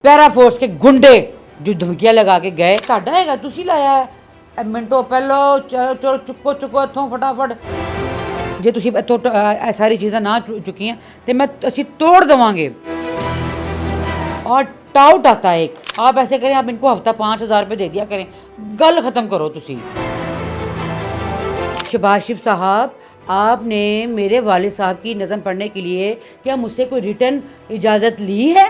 Para force के गुंडे जो धमकियां लगा के गए साडा हैगा तुसी लाया है मिनटों पहलो चलो चुको चुको इथों फटाफट जे तुसी इथों सारी चीज़ां ना चुकियां तो मैं असी तोड़ देवांगे। और टाउट आता है एक, आप ऐसे करें, आप इनको हफ्ता 5,000 रुपये दे दिया करें, गल ख़त्म करो तुसी। शहबाज शरीफ साहब, आपने मेरे वालिद साहब की नज़म पढ़ने के लिए क्या मुझसे कोई रिटर्न इजाज़त ली है?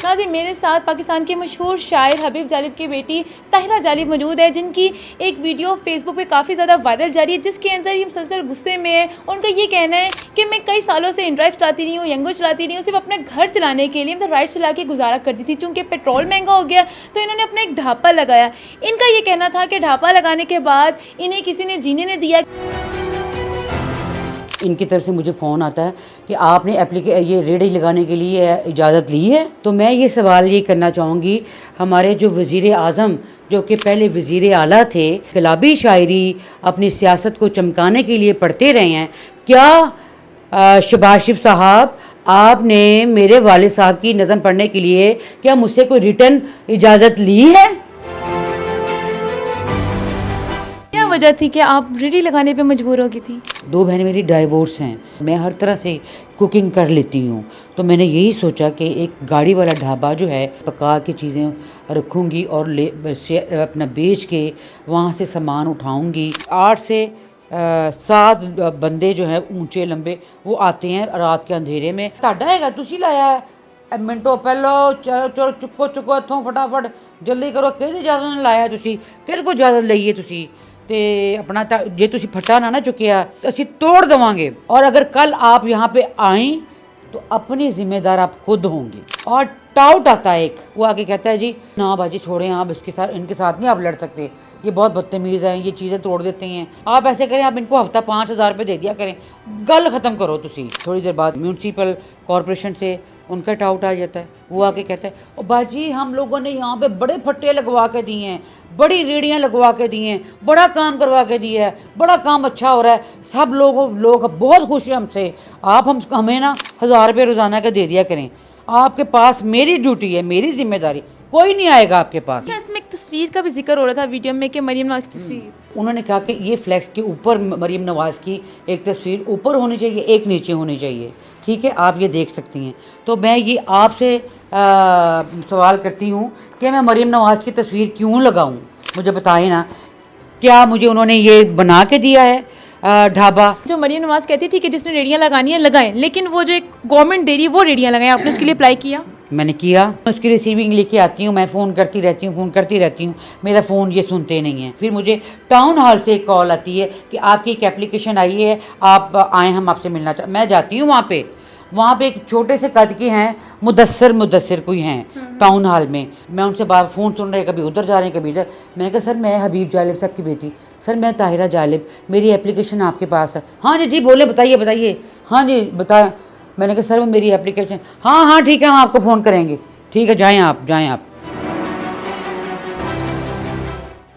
नाज़रीन, मेरे साथ पाकिस्तान के मशहूर शायर हबीब जालिब की बेटी ताहिरा जालिब मौजूद है, जिनकी एक वीडियो फेसबुक पे काफ़ी ज़्यादा वायरल जा रही है, जिसके अंदर ये मुसलसल गुस्से में है। उनका ये कहना है कि मैं कई सालों से इनड्राइव चलाती रही हूँ, यंगो चलाती रही हूँ, सिर्फ अपने घर चलाने के लिए, मतलब राइड चला के गुजारा करती थी। चूँकि पेट्रोल महंगा हो गया तो इन्होंने अपना एक ढापा लगाया। इनका ये कहना था कि ढापा लगाने के बाद इन्हें किसी ने जीने नहीं दिया। इनकी तरफ से मुझे फ़ोन आता है कि आपने ये रेडी लगाने के लिए इजाज़त ली है। तो मैं ये सवाल ये करना चाहूँगी, हमारे जो वज़ीर आज़म जो कि पहले वज़ीर आला थे, इनकलाबी शायरी अपनी सियासत को चमकाने के लिए पढ़ते रहे हैं, क्या शहबाज शरीफ साहब आपने मेरे वालिद साहब की नज़म पढ़ने के लिए क्या मुझसे कोई रिटर्न इजाज़त ली है? क्या वजह थी कि आप रेडी लगाने पे मजबूर हो गई थी? 2 बहनें मेरी डाइवोर्स हैं, मैं हर तरह से कुकिंग कर लेती हूँ, तो मैंने यही सोचा कि एक गाड़ी वाला ढाबा जो है पका के चीज़ें रखूँगी और अपना बेच के वहाँ से सामान उठाऊँगी। 8 से 7 बंदे जो हैं ऊंचे लंबे वो आते हैं रात के अंधेरे में। साडा हैगा तुसी लाया है मिनटों पहलो चलो चुको चुको इथों फटाफट जल्दी करो, किहदी इजाज़त नाल लाया तुसी, किहदे कोल इजाज़त लई है तुसी? ते अपना जे तुसी फट्टा ना चुकिया तो असी तोड़ देवांगे। और अगर कल आप यहाँ पे आई तो अपनी जिम्मेदार आप खुद होंगी। और टाउट आता है एक, वो आके कहता है जी ना बाजी छोड़ें, आप इनके साथ नहीं आप लड़ सकते, ये बहुत बदतमीज़ हैं, ये चीज़ें तोड़ देते हैं। आप ऐसे करें, आप इनको हफ्ता 5,000 रुपये दे दिया करें, गल ख़त्म करो तुसी। थोड़ी देर बाद म्यूनसिपल कॉरपोरेशन से उनका टाउट आ जाता है, वो आके कहता है ओ बाजी हम लोगों ने यहाँ पे बड़े फट्टे लगवा के दिए हैं, बड़ी रेडियाँ लगवा के दिए हैं, बड़ा काम करवा के दिया है, बड़ा काम अच्छा हो रहा है, सब लोग बहुत खुश हैं हमसे। आप हमें ना 1,000 रुपये रोज़ाना का दे दिया करें, आपके पास मेरी ड्यूटी है, मेरी जिम्मेदारी, कोई नहीं आएगा आपके पास। क्या इसमें एक तस्वीर का भी जिक्र हो रहा था वीडियो में कि मरीम नवाज की तस्वीर? उन्होंने कहा कि ये फ्लैक्स के ऊपर मरीम नवाज़ की एक तस्वीर ऊपर होनी चाहिए, एक नीचे होनी चाहिए, ठीक है, आप ये देख सकती हैं। तो मैं ये आपसे सवाल करती हूँ कि मैं मरीम नवाज़ की तस्वीर क्यों लगाऊँ, मुझे बताएं ना। क्या मुझे उन्होंने ये बना के दिया है ढाबा? जो मरीम नवाज कहती है ठीक है, जिसने रेडियाँ लगानी है लगाएं, लेकिन वो जो एक गवर्नमेंट दे रही है वो रेडियाँ लगाएं, आपने उसके लिए अप्लाई किया? मैंने किया, उसकी रिसीविंग लेके आती हूँ, मैं फ़ोन करती रहती हूँ, मेरा फ़ोन ये सुनते नहीं हैं। फिर मुझे टाउन हॉल से एक कॉल आती है कि आपकी एक एप्लीकेशन आई है, आप आएँ, हम आपसे मिलना चाहते। मैं जाती हूँ वहाँ पे एक छोटे से कद के हैं, मुदस्सिर कोई हैं टाउन हॉल में। मैं उनसे बार फ़ोन सुन रहे, कभी उधर जा रहे हैं कभी इधर। मैंने कहा सर मैं हबीब जालिब साहब की बेटी, सर मैं ताहिरा जालिब, मेरी एप्लीकेशन आपके पास है। हाँ जी बोले, बताइए। हाँ जी बताएं। मैंने कहा सर वो मेरी एप्लीकेशन, हाँ ठीक है, हम आपको फ़ोन करेंगे, ठीक है जाएँ आप।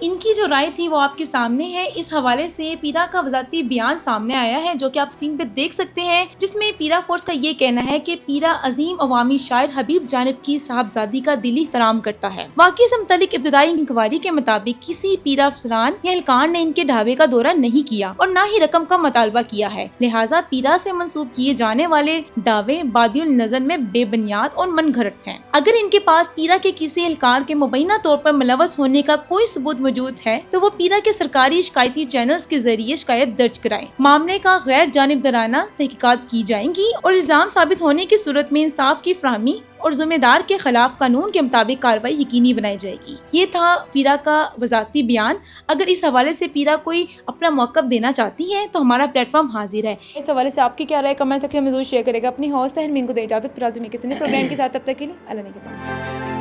इनकी जो राय थी वो आपके सामने है। इस हवाले से पीरा का वजाती बयान सामने आया है, जो कि आप स्क्रीन पे देख सकते हैं, जिसमें पीरा फोर्स का ये कहना है कि पीरा अजीम अवामी शायर हबीब जानिब की साहबजादी का दिली एहतराम करता है। वाकई से मुतालिक इब्तदाई इंक्वायरी के मुताबिक किसी पीरा अफसरान या एहलकार ने इनके ढाबे का दौरा नहीं किया और न ही रकम का मुतालबा किया है। लिहाजा पीरा से मंसूब किए जाने वाले दावे बादियुल नजर में बेबुनियाद और मनगढ़ंत हैं। अगर इनके पास पीरा के किसी एहलकार के मुबैना तौर पर मुलव्वस होने का कोई सबूत मौजूद है तो वो पीरा के सरकारी शिकायती चैनल्स के जरिए शिकायत दर्ज कराएं। मामले का गैर जानिबदाराना तहकीकात की जाएंगी और इल्जाम साबित होने की सूरत में इंसाफ की फराहमी और जिम्मेदार के खिलाफ कानून के मुताबिक कार्रवाई यकीनी बनाई जाएगी। ये था पीरा का वजाती बयान। अगर इस हवाले से पीरा कोई अपना मौक़िफ़ देना चाहती है तो हमारा प्लेटफॉर्म हाजिर है। इस हवाले से आपकी क्या राय कमेंट सेक्शन में जरूर शेयर करेगा। अपनी हौसला को दे इजाज़त, फिर किसी ने प्रोग्राम के साथ, तब तक के लिए अल्लाह ने के बाद।